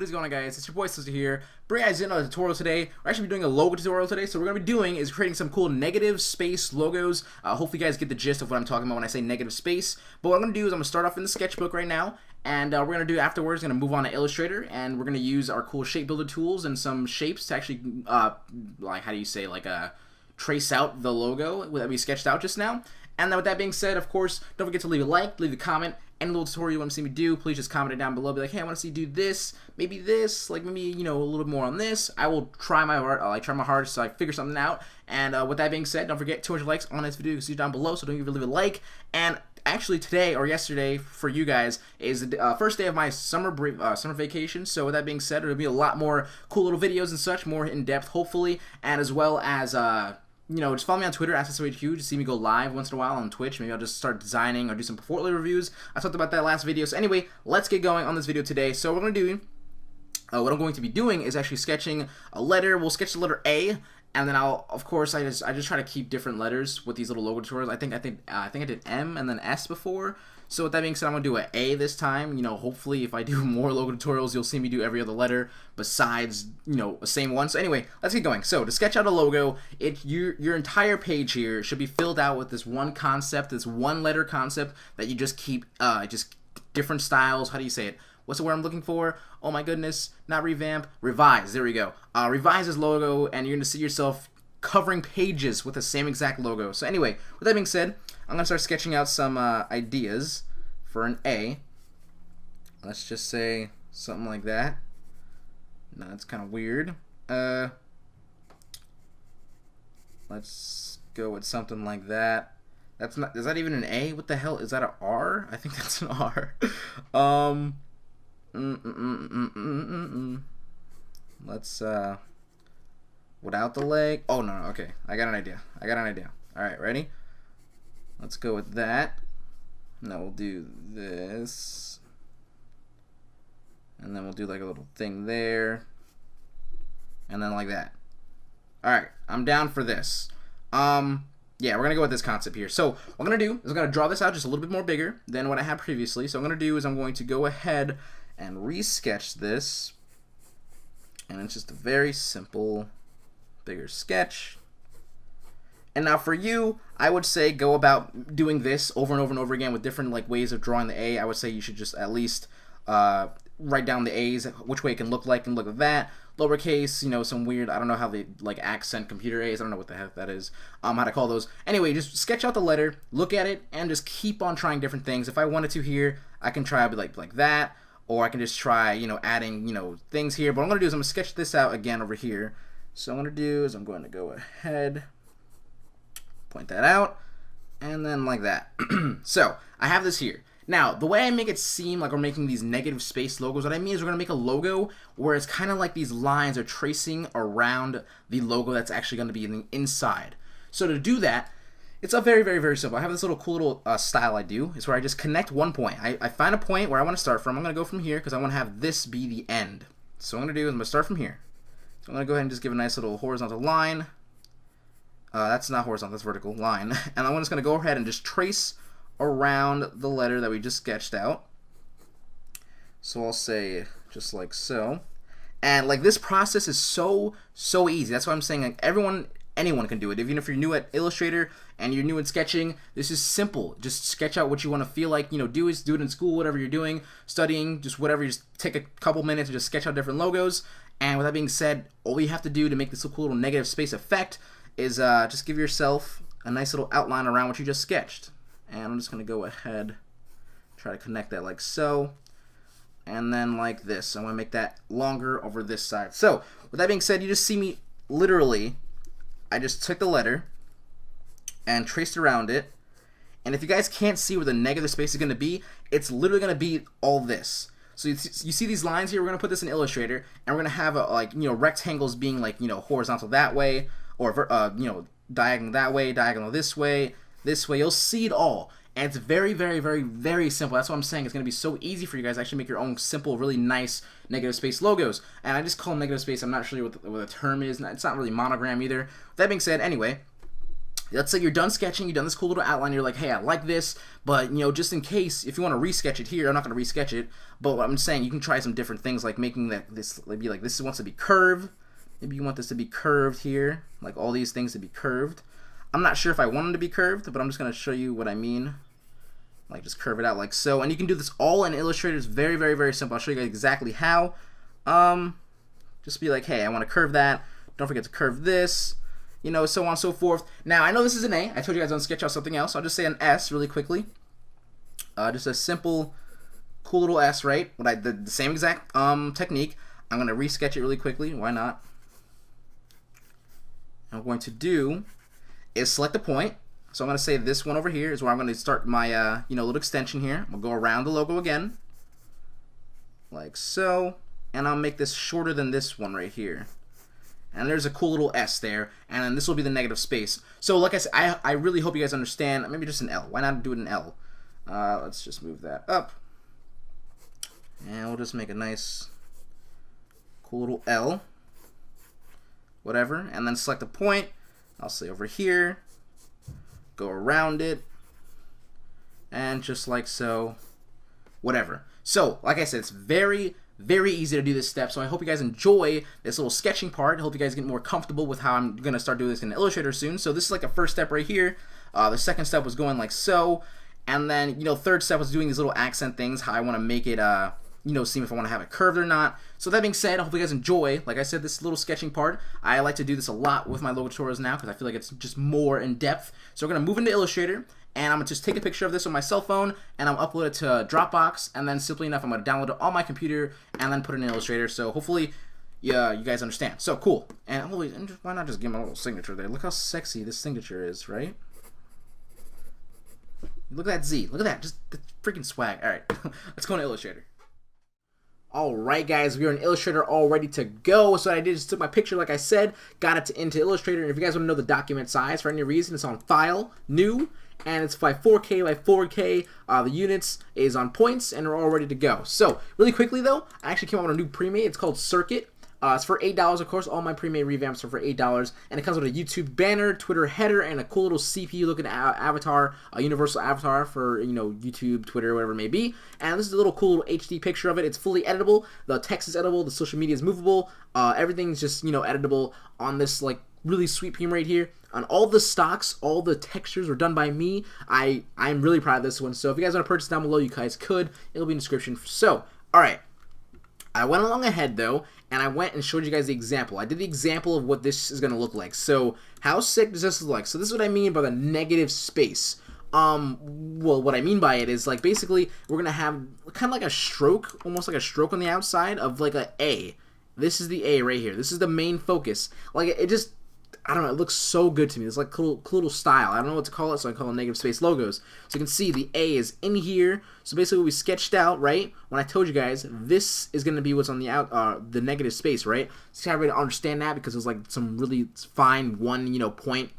What is going on, guys? It's your boy Sister here. Bring you guys in on a tutorial today. We're actually doing a logo tutorial today. So what we're going to be doing is creating some cool negative space logos. Hopefully you guys get the gist of what I'm talking about when I say negative space. But what I'm going to do is I'm going to start off in the sketchbook right now. And we're going to do afterwards, we're going to move on to Illustrator. And we're going to use our cool shape builder tools and some shapes to actually, like, how do you say, like, trace out the logo that we sketched out just now. And then with that being said, of course, don't forget to leave a like, leave a comment, any little tutorial you want to see me do, please just comment it down below. Be like, hey, I want to see you do this, like maybe, you know, a little bit more on this. I will try my hardest so I figure something out. And with that being said, don't forget 200 likes on this video, you can see it down below, so don't even leave a like. And actually today or yesterday for you guys is the first day of my summer vacation. So with that being said, there'll be a lot more cool little videos and such, more in depth hopefully, and as well as you know, just follow me on Twitter, @SSOHQ, to see me go live once in a while on Twitch. Maybe I'll just start designing or do some portfolio reviews. I talked about that last video. So anyway, let's get going on this video today. So what I'm going to be doing is actually sketching a letter. We'll sketch the letter A, and then I'll, of course, I just try to keep different letters with these little logo tutorials. I think I did M and then S before. So with that being said, I'm going to do an A this time. You know, hopefully if I do more logo tutorials, you'll see me do every other letter besides, you know, the same one. So anyway, let's get going. So to sketch out a logo, your entire page here should be filled out with this one concept, this one letter concept that you just keep, just different styles. How do you say it? What's the word I'm looking for? Oh my goodness, not revamp, revise. There we go. Revise this logo, and you're going to see yourself covering pages with the same exact logo. So anyway, with that being said, I'm going to start sketching out some ideas for an A. Let's just say something like that. No, that's kind of weird. Let's go with something like that. That's not, is that even an A? What the hell? Is that an R? I think that's an R. Let's, without the leg. Oh, no, okay. I got an idea. Alright, ready? Let's go with that. Now we'll do this. And then we'll do like a little thing there. And then like that. Alright, I'm down for this. Yeah, we're gonna go with this concept here. So what I'm gonna do is I'm gonna draw this out just a little bit more bigger than what I had previously. So what I'm gonna do is I'm going to go ahead and resketch this. And it's just a very simple, bigger sketch. And now for you, I would say go about doing this over and over and over again with different like ways of drawing the A. I would say you should just at least write down the A's, which way it can look like, and look at that. Lowercase, you know, some weird, I don't know how they like accent computer A's, I don't know what the heck that is, how to call those. Anyway, just sketch out the letter, look at it, and just keep on trying different things. If I wanted to here, I can try like that, or I can just try, you know, adding, you know, things here. But what I'm going to do is I'm going to sketch this out again over here. So what I'm going to do is I'm going to go ahead, point that out, and then like that. So I have this here. Now the way I make it seem like we're making these negative space logos, what I mean is we're gonna make a logo where it's kind of like these lines are tracing around the logo that's actually going to be in the inside. So to do that, it's a very simple. I have this little cool little style I do. It's where I just connect one point. I find a point where I want to start from. I'm gonna go from here because I want to have this be the end. So what I'm gonna do is I'm gonna start from here. So I'm gonna go ahead and just give a nice little horizontal line. That's not horizontal, that's vertical line. And I'm just going to go ahead and just trace around the letter that we just sketched out. So I'll say just like so. And like this process is so easy. That's why I'm saying like anyone can do it. Even if you're new at Illustrator and you're new in sketching, this is simple. Just sketch out what you want to feel like, you know, do it in school, whatever you're doing, studying, just whatever. You just take a couple minutes and just sketch out different logos. And with that being said, all you have to do to make this cool little negative space effect is just give yourself a nice little outline around what you just sketched. And I'm just going to go ahead, try to connect that like so, and then like this. I want to make that longer over this side. So with that being said, you just see me literally, I just took the letter and traced around it. And if you guys can't see where the negative space is going to be, it's literally going to be all this. So you see these lines here, we're going to put this in Illustrator, and we're going to have like, you know, rectangles being like, you know, horizontal that way, or you know, diagonal that way, diagonal this way. You'll see it all, and it's very simple. That's what I'm saying. It's going to be so easy for you guys to actually make your own simple, really nice negative space logos. And I just call them negative space. I'm not sure what the term is. It's not really monogram either. That being said, anyway, let's say you're done sketching, you've done this cool little outline, you're like, hey, I like this, but, you know, just in case, if you want to resketch it here, I'm not going to resketch it, but what I'm saying, you can try some different things, like making that, this, maybe like this wants to be curved, maybe you want this to be curved here, like all these things to be curved. I'm not sure if I want them to be curved, but I'm just going to show you what I mean. Like, just curve it out like so, and you can do this all in Illustrator. It's very, very, very simple. I'll show you guys exactly how. Just be like, hey, I want to curve that, don't forget to curve this, you know, so on and so forth. Now, I know this is an A. I told you guys on sketch out something else. I'll just say an S really quickly. Just a simple, cool little S, right? What I did the same exact technique. I'm going to resketch it really quickly. Why not? And what I'm going to do is select a point. So I'm going to say this one over here is where I'm going to start my, you know, little extension here. I'm going to go around the logo again, like so. And I'll make this shorter than this one right here. And there's a cool little S there, and then this will be the negative space. So like I said, I really hope you guys understand. Maybe just an L. Why not do it in L? Let's just move that up. And we'll just make a nice, cool little L. Whatever. And then select a point. I'll say over here. Go around it. And just like so. Whatever. So, like I said, it's very easy to do this step, so I hope you guys enjoy this little sketching part. I hope you guys get more comfortable with how I'm going to start doing this in Illustrator soon. So this is like a first step right here. The second step was going like so, and then, you know, third step was doing these little accent things, how I want to make it, you know, seeing if I want to have it curved or not. So that being said, I hope you guys enjoy, like I said, this little sketching part. I like to do this a lot with my logo tutorials now because I feel like it's just more in depth. So we're going to move into Illustrator, and I'm going to just take a picture of this on my cell phone, and I'll upload it to Dropbox, and then simply enough, I'm going to download it on my computer, and then put it in Illustrator. So hopefully, yeah, you guys understand. So cool. And why not just give my little signature there? Look how sexy this signature is, right? Look at that Z. Look at that. Just the freaking swag. All right, let's go into Illustrator. Alright guys, we are in Illustrator all ready to go. So what I did is took my picture like I said, got it into Illustrator, and if you guys want to know the document size for any reason, it's on File, New, and it's by 4K by 4K. The units is on points, and we're all ready to go. So really quickly though, I actually came out with a new pre-made. It's called Circuit. It's for $8, of course. All my pre-made revamps are for $8, and it comes with a YouTube banner, Twitter header, and a cool little CPU-looking avatar, a universal avatar for, you know, YouTube, Twitter, whatever it may be. And this is a little cool little HD picture of it. It's fully editable. The text is editable. The social media is movable. Everything's just, you know, editable on this like really sweet pre-made here. On all the stocks, all the textures were done by me. I'm really proud of this one. So if you guys want to purchase down below, you guys could. It'll be in the description. So, all right. I went along ahead though, and I went and showed you guys the example. I did the example of what this is going to look like. So how sick does this look like? So this is what I mean by the negative space. Well, what I mean by it is like basically we're going to have kind of like a stroke, almost like a stroke on the outside of like a A. This is the A right here. This is the main focus. Like it just, I don't know, it looks so good to me. It's like cool little style. I don't know what to call it, so I call it negative space logos. So you can see the A is in here. So basically what we sketched out, right, when I told you guys, this is going to be what's on the the negative space, right? So everybody to understand that because there's like some really fine one, you know, point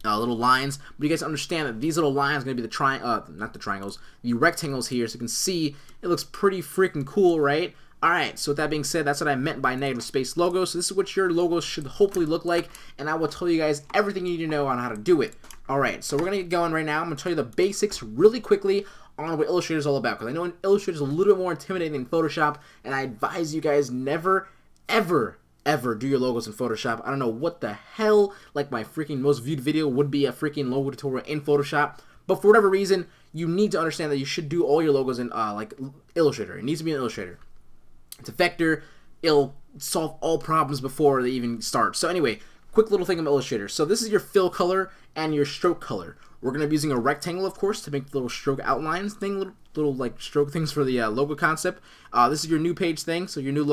little lines. But you guys understand that these little lines are going to be the not the triangles, the rectangles here. So you can see it looks pretty freaking cool, right? Alright, so with that being said, that's what I meant by negative space logo. So this is what your logo should hopefully look like, and I will tell you guys everything you need to know on how to do it. Alright, so we're going to get going right now. I'm going to tell you the basics really quickly on what Illustrator is all about, because I know Illustrator is a little bit more intimidating than Photoshop, and I advise you guys never, ever do your logos in Photoshop. I don't know what the hell, like my freaking most viewed video would be a freaking logo tutorial in Photoshop, but for whatever reason, you need to understand that you should do all your logos in like Illustrator. It needs to be in Illustrator. It's a vector. It'll solve all problems before they even start. So anyway, quick little thing about Illustrator. So this is your fill color and your stroke color. We're going to be using a rectangle, of course, to make the little stroke outlines thing, little like stroke things for the logo concept. This is your new page thing, so your new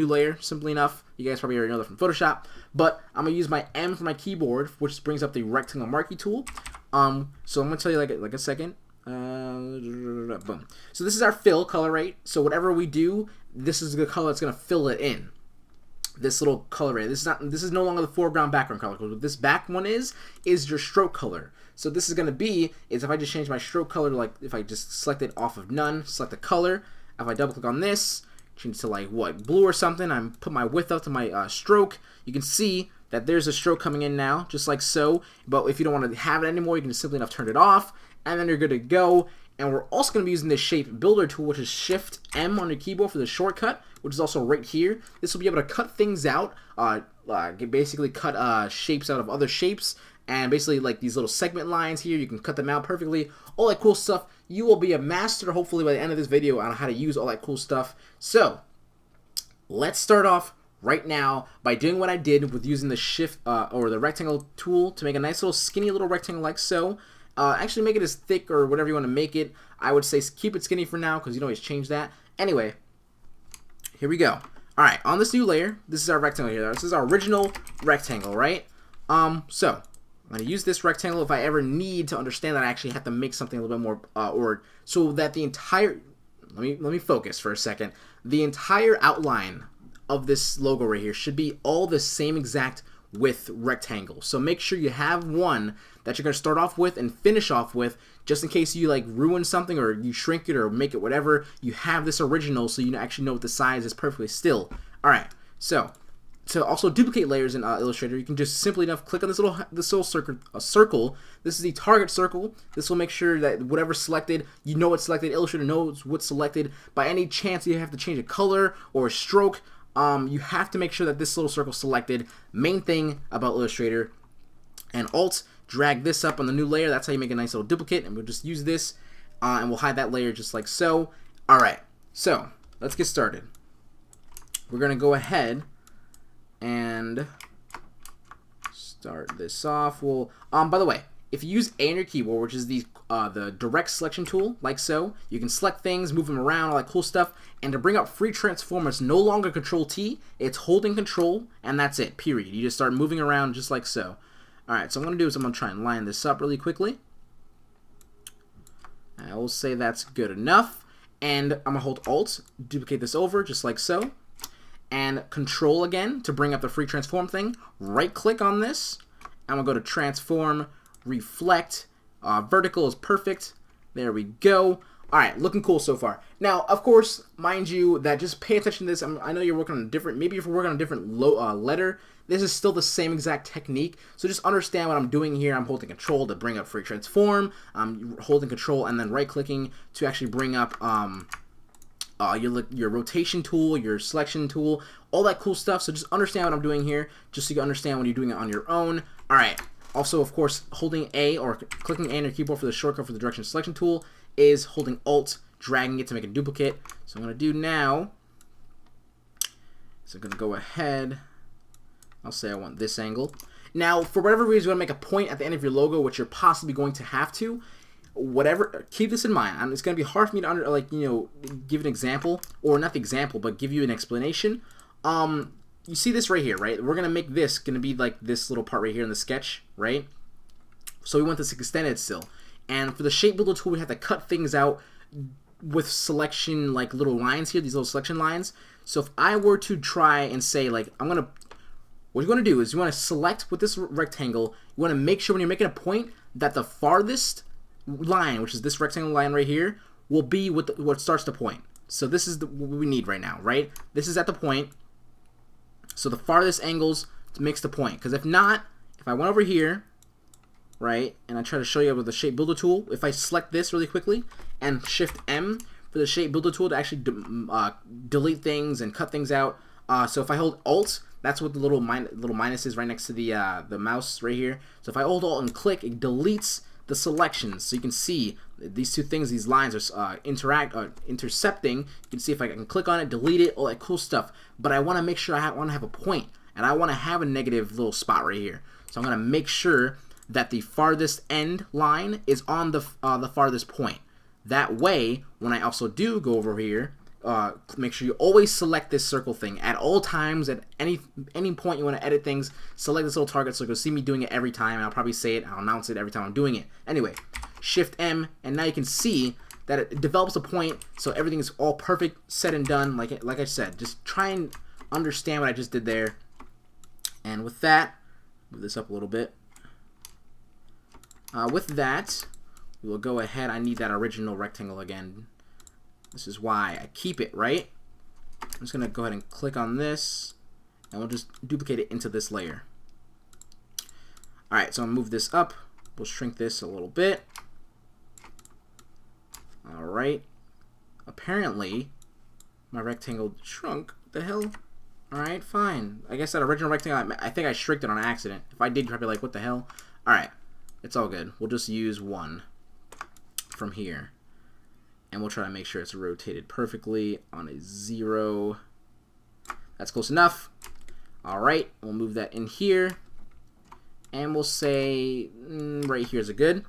layer, simply enough. You guys probably already know that from Photoshop. But I'm going to use my M for my keyboard, which brings up the rectangle marquee tool. So I'm going to tell you like a second. Boom. So this is our fill color, right? So whatever we do, this is the color that's gonna fill it in. This little color right. This is no longer the foreground background color. What this back one is your stroke color. So this is gonna be if I just change my stroke color to like if I just select it off of none, select the color. If I double click on this, change it to like what blue or something. I'm put my width up to my stroke. You can see that there's a stroke coming in now, just like so. But if you don't want to have it anymore, you can just simply enough turn it off, and then you're good to go. And we're also going to be using this shape builder tool, which is Shift M on your keyboard for the shortcut, which is also right here. This will be able to cut things out, basically cut shapes out of other shapes, and basically like these little segment lines here, you can cut them out perfectly. All that cool stuff. You will be a master, hopefully, by the end of this video on how to use all that cool stuff. So let's start off right now by doing what I did with using the shift or the rectangle tool to make a nice little skinny little rectangle like so. Actually make it as thick or whatever you want to make it. I would say keep it skinny for now because you can always change that. Anyway, here we go. Alright, on this new layer, this is our rectangle here. This is our original rectangle, right? So I'm going to use this rectangle if I ever need to understand that I actually have to make something a little bit more, or so that the entire, let me focus for a second. The entire outline of this logo right here should be all the same exact width rectangle. So make sure you have one that you're going to start off with and finish off with, just in case you like ruin something or you shrink it or make it whatever. You have this original so you actually know what the size is perfectly still. Alright, so to also duplicate layers in Illustrator, you can just simply enough click on this little circle. This is the target circle. This will make sure that whatever's selected, you know it's selected. Illustrator knows what's selected. By any chance you have to change a color or a stroke, you have to make sure that this little circle's selected. Main thing about Illustrator. And Alt, drag this up on the new layer. That's how you make a nice little duplicate. And we'll just use this, and we'll hide that layer just like so. Alright, so let's get started. We're going to go ahead and start this off. Well, by the way, if you use A on your keyboard, which is the direct selection tool, like so, you can select things, move them around, all that cool stuff. And to bring up free transform, it's no longer Control T, it's holding Control, and that's it, period. You just start moving around just like so. Alright, so what I'm going to do is I'm going to try and line this up really quickly. I will say that's good enough. And I'm going to hold Alt, duplicate this over just like so. And Control again to bring up the free transform thing. Right click on this. I'm going to go to Transform, Reflect. Vertical is perfect. There we go. Alright, looking cool so far. Now, of course, mind you, that just pay attention to this. I know you're working on a different, maybe if you're working on a different letter, this is still the same exact technique. So just understand what I'm doing here. I'm holding Control to bring up free transform. I'm holding Control and then right clicking to actually bring up your rotation tool, your selection tool, all that cool stuff. So just understand what I'm doing here, just so you can understand when you're doing it on your own. Alright, also of course holding A or clicking A on your keyboard for the shortcut for the direction selection tool is holding Alt, dragging it to make a duplicate. So I'm going to do now, so I'm going to go ahead, I'll say I want this angle. Now for whatever reason you want to make a point at the end of your logo, which you're possibly going to have to, whatever, keep this in mind. It's going to be hard for me to give an example, or not the example, but give you an explanation. You see this right here, right? We're going to make this going to be like this little part right here in the sketch, right? So we want this extended still. And for the shape builder tool, we have to cut things out with selection, like little lines here, these little selection lines. So if I were to try and say, like, what you're going to do is you want to select with this rectangle, you want to make sure when you're making a point that the farthest line, which is this rectangle line right here, will be what starts the point. So this is what we need right now, right? This is at the point. So the farthest angles makes the point. Because if not, if I went over here, right, and I try to show you with the shape builder tool, if I select this really quickly and Shift M for the shape builder tool to actually delete things and cut things out. So if I hold Alt, that's what the little minus is right next to the mouse right here. So if I hold Alt and click, it deletes the selections. So you can see these two things, these lines are intercepting. You can see if I can click on it, delete it, all that cool stuff. But I want to make sure I want to have a point, and I want to have a negative little spot right here. So I'm going to make sure that the farthest end line is on the farthest point. That way, when I also do go over here, make sure you always select this circle thing at all times. At any point you want to edit things, select this little target so you'll see me doing it every time, and I'll probably say it, I'll announce it every time I'm doing it. Anyway, Shift M, and now you can see that it develops a point, so everything is all perfect, said and done. Like I said, just try and understand what I just did there. And with that, move this up a little bit. With that, we will go ahead. I need that original rectangle again. This is why I keep it, right? I'm just going to go ahead and click on this, and we'll just duplicate it into this layer. Alright, so I'm going to move this up. We'll shrink this a little bit. Alright. Apparently, my rectangle shrunk. What the hell? Alright, fine. I guess that original rectangle, I think I shrinked it on accident. If I did, you'd probably be like, what the hell? Alright, it's all good. We'll just use 1 from here. And we'll try to make sure it's rotated perfectly on a 0. That's close enough. Alright, we'll move that in here. And we'll say, right here is a good.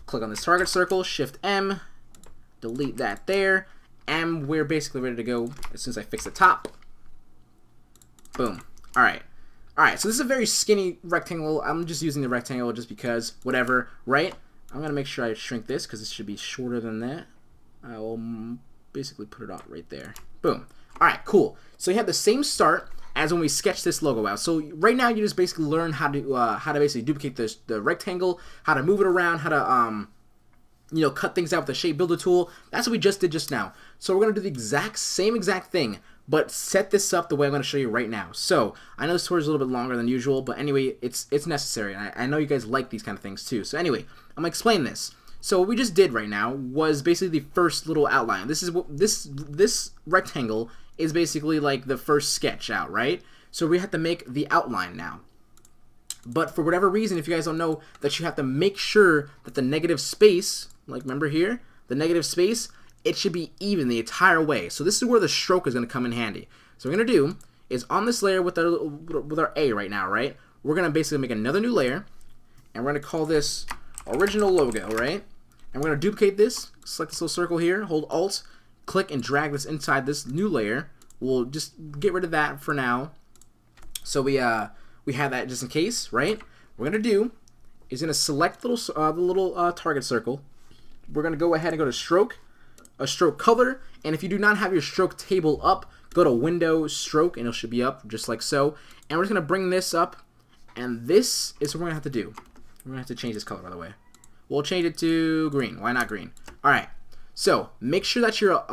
Click on this target circle, Shift M, delete that there. And we're basically ready to go as soon as I fix the top. Boom. Alright. Alright, so this is a very skinny rectangle. I'm just using the rectangle just because, whatever, right? I'm going to make sure I shrink this because this should be shorter than that. I will basically put it out right there. Boom. Alright, cool. So you have the same start as when we sketched this logo out. So right now you just basically learn how to basically duplicate the rectangle, how to move it around, how to you know, cut things out with the shape builder tool. That's what we just did just now. So we're going to do the same exact thing, but set this up the way I'm going to show you right now. So I know this tour is a little bit longer than usual, but anyway, it's necessary. And I know you guys like these kind of things too. So anyway, I'm going to explain this. So what we just did right now was basically the first little outline. This is what this rectangle is basically like the first sketch out, right? So we have to make the outline now. But for whatever reason, if you guys don't know, that you have to make sure that the negative space, like remember here, the negative space, it should be even the entire way. So this is where the stroke is going to come in handy. So what we're going to do is on this layer with our A right now, right? We're going to basically make another new layer, and we're going to call this original logo, right? And we're going to duplicate this, select this little circle here, hold Alt, click and drag this inside this new layer. We'll just get rid of that for now. So we have that just in case, right? What we're going to do is going to select the little target circle. We're going to go ahead and go to stroke, a stroke color, and if you do not have your stroke table up, go to window, stroke, and it should be up just like so. And we're just going to bring this up, and this is what we're going to have to do. We're going to have to change this color, by the way. We'll change it to green. Why not green? All right. So make sure that your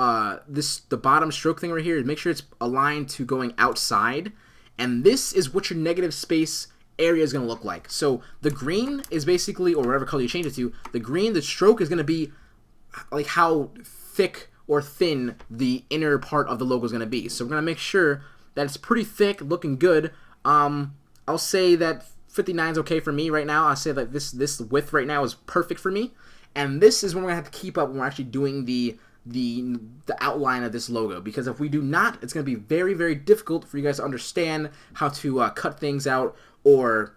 the bottom stroke thing right here, make sure it's aligned to going outside, and this is what your negative space area is going to look like. So the green is basically, or whatever color you change it to, the green, the stroke is going to be like how thick or thin the inner part of the logo is going to be. So we're going to make sure that it's pretty thick, looking good. I'll say that 59 is okay for me right now. I'll say that this width right now is perfect for me. And this is when we're going to have to keep up when we're actually doing the outline of this logo, because if we do not, it's going to be very, very difficult for you guys to understand how to cut things out or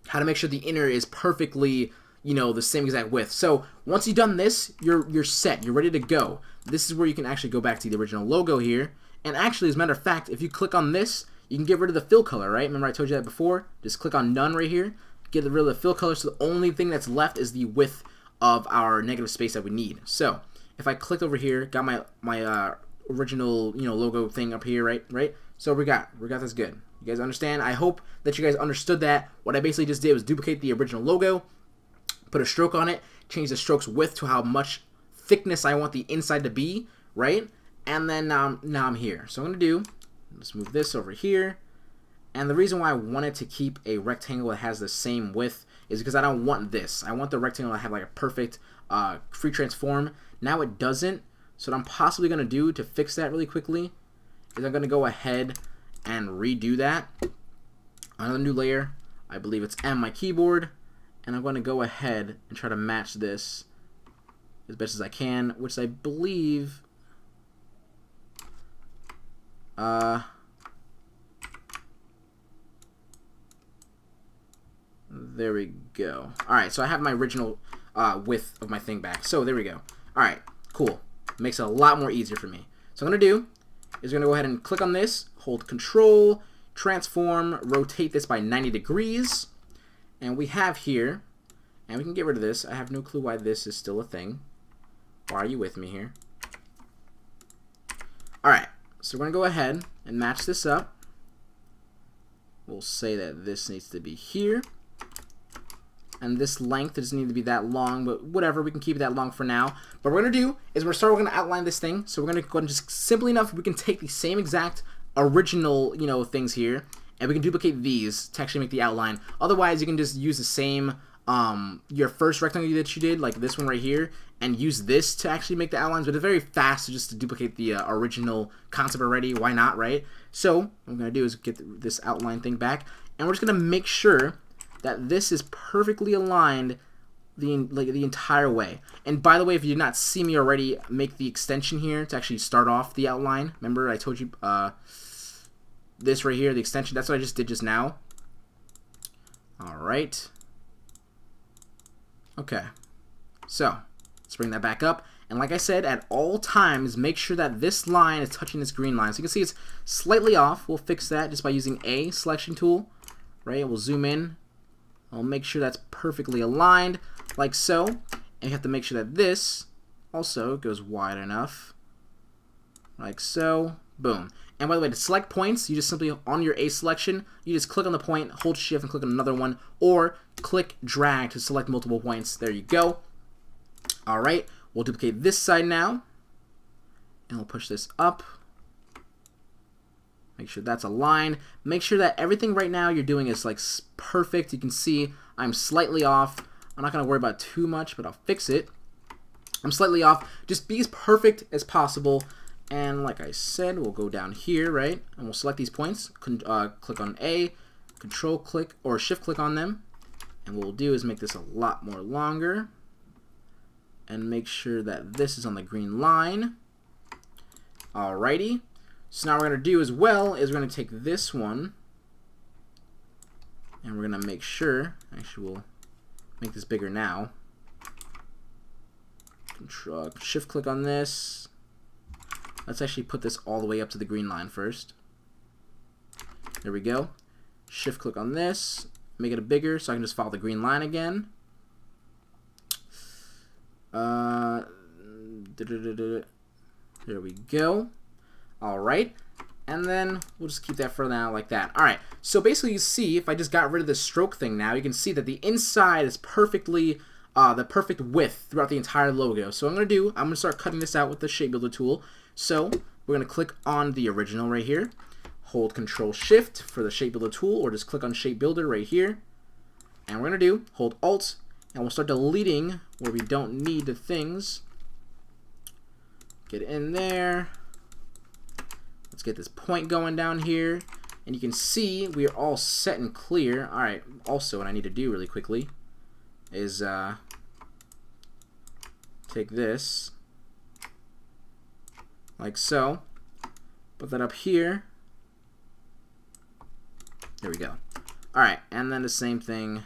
how to make sure the inner is perfectly, you know, the same exact width. So once you've done this, you're set. You're ready to go. This is where you can actually go back to the original logo here. And actually, as a matter of fact, if you click on this, you can get rid of the fill color, right? Remember I told you that before? Just click on none right here. Get rid of the fill color, so the only thing that's left is the width of our negative space that we need. So if I clicked over here, got my original, you know, logo thing up here, right? So we got this good. You guys understand? I hope that you guys understood that. What I basically just did was duplicate the original logo, put a stroke on it, change the stroke's width to how much thickness I want the inside to be, right? And then now I'm here. So I'm gonna do, let's move this over here. And the reason why I wanted to keep a rectangle that has the same width is because I don't want this. I want the rectangle to have like a perfect free transform. Now it doesn't. So what I'm possibly going to do to fix that really quickly is I'm going to go ahead and redo that. Another new layer. I believe it's M, my keyboard. And I'm going to go ahead and try to match this as best as I can, which I believe... there we go. Alright, so I have my original width of my thing back. So there we go. Alright, cool. Makes it a lot more easier for me. So what I'm going to do is I'm going to go ahead and click on this, hold Control, transform, rotate this by 90 degrees. And we have here, and we can get rid of this. I have no clue why this is still a thing. Why are you with me here? Alright, so we're going to go ahead and match this up. We'll say that this needs to be here. And this length doesn't need to be that long, but whatever, we can keep it that long for now. But what we're going to do is we're going to outline this thing. So we're going to go ahead and just simply enough, we can take the same exact original, you know, things here. and we can duplicate these to actually make the outline. Otherwise, you can just use the same, your first rectangle that you did, like this one right here, and use this to actually make the outlines, but it's very fast just to duplicate the original concept already. Why not, right? So what I'm going to do is get this outline thing back, and we're just going to make sure that this is perfectly aligned the entire way. And by the way, if you did not see me already make the extension here to actually start off the outline, remember I told you this right here, the extension, that's what I just did just now. Alright. Okay. So, let's bring that back up. And like I said, at all times, make sure that this line is touching this green line. So you can see it's slightly off. We'll fix that just by using a selection tool. Right? We'll zoom in. I'll make sure that's perfectly aligned, like so. And you have to make sure that this also goes wide enough, like so. Boom. And by the way, to select points, you just simply, on your A selection, you just click on the point, hold shift, and click on another one, or click drag to select multiple points. There you go. Alright, we'll duplicate this side now, and we'll push this up. Make sure that's aligned. Make sure that everything right now you're doing is like perfect. You can see I'm slightly off. I'm not going to worry about too much, but I'll fix it. I'm slightly off. Just be as perfect as possible. And like I said, we'll go down here, right? And we'll select these points. Click on A, control click, or shift click on them. And what we'll do is make this a lot more longer. And make sure that this is on the green line. Alrighty. So now what we're going to do as well is we're going to take this one. And we're going to make sure, actually we'll make this bigger now. Control, shift click on this. Let's actually put this all the way up to the green line first. There we go. Shift click on this. Make it bigger so I can just follow the green line again. There we go. Alright. And then we'll just keep that for now like that. Alright. So basically you see, if I just got rid of the stroke thing now, you can see that the inside is perfectly the perfect width throughout the entire logo. So what I'm going to start cutting this out with the Shape Builder tool. So we're going to click on the original right here. Hold Control Shift for the Shape Builder tool, or just click on Shape Builder right here. And we're going to hold Alt, and we'll start deleting where we don't need the things. Get in there. Let's get this point going down here. And you can see we are all set and clear. Alright, also what I need to do really quickly is take this like so, put that up here. There we go. Alright, and then the same thing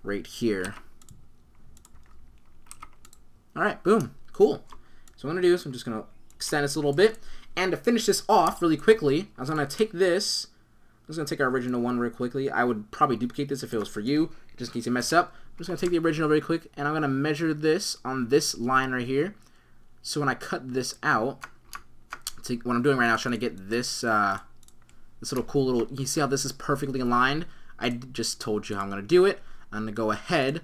right here. Alright, boom. Cool. So what I'm going to do is I'm just going to extend this a little bit. And to finish this off really quickly, I was going to take this. I'm just going to take our original one real quickly. I would probably duplicate this if it was for you, just in case you mess up. I'm just going to take the original very quick, and I'm going to measure this on this line right here. So when I cut this out, what I'm doing right now is trying to get this this little cool little, you see how this is perfectly aligned? I just told you how I'm going to do it. I'm going to go ahead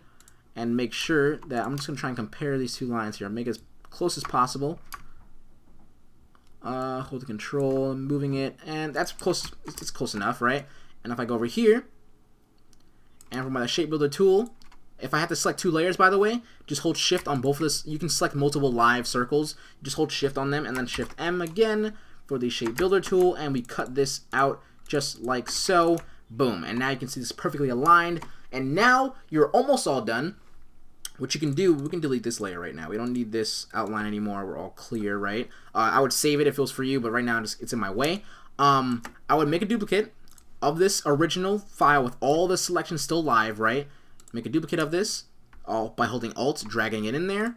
and make sure that I'm just going to try and compare these two lines here. Make it as close as possible. Hold the control, moving it, and that's close. It's close enough, right? And if I go over here, and from my Shape Builder tool, if I have to select two layers, by the way, just hold Shift on both of this. You can select multiple live circles. Just hold Shift on them, and then Shift M again for the Shape Builder tool, and we cut this out just like so. Boom, and now you can see this perfectly aligned. And now you're almost all done. What you can do, we can delete this layer right now. We don't need this outline anymore. We're all clear, right? I would save it if it was for you, but right now it's in my way. I would make a duplicate of this original file with all the selections still live, right? Make a duplicate of this by holding Alt, dragging it in there.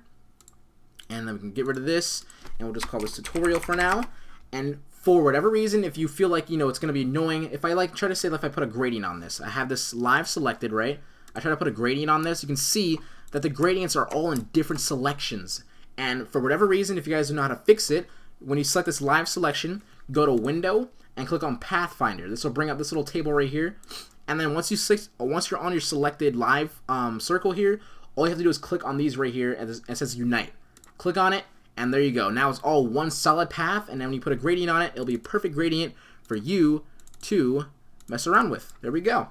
And then we can get rid of this, and we'll just call this tutorial for now. And for whatever reason, if you feel like, you know, it's going to be annoying, if I try to say if I put a gradient on this, I have this live selected, right? I try to put a gradient on this, you can see that the gradients are all in different selections. And for whatever reason, if you guys don't know how to fix it, when you select this live selection, go to Window and click on Pathfinder. This will bring up this little table right here. And then once you're on your selected live circle here, all you have to do is click on these right here, and it says Unite. Click on it, and there you go. Now it's all one solid path, and then when you put a gradient on it, it'll be a perfect gradient for you to mess around with. There we go.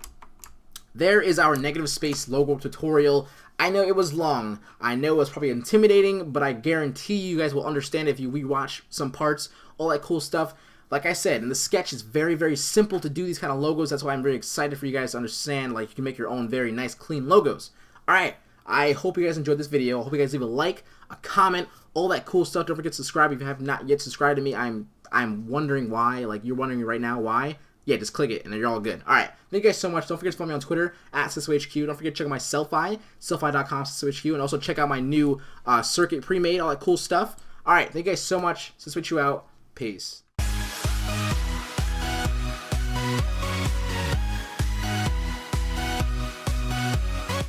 There is our negative space logo tutorial. I know it was long. I know it was probably intimidating, but I guarantee you guys will understand if you rewatch some parts, all that cool stuff. Like I said, in the sketch, it's very, very simple to do these kind of logos. That's why I'm very excited for you guys to understand, like, you can make your own very nice, clean logos. All right, I hope you guys enjoyed this video. I hope you guys leave a like, a comment, all that cool stuff. Don't forget to subscribe if you have not yet subscribed to me. I'm wondering why. Like, you're wondering right now why. Yeah, just click it, and then you're all good. All right, thank you guys so much. Don't forget to follow me on Twitter, @SysWHQ. Don't forget to check out my Selfie, selfie.com/SysWHQ, and also check out my new circuit pre-made, all that cool stuff. All right, thank you guys so much. SysWHQ out. Peace.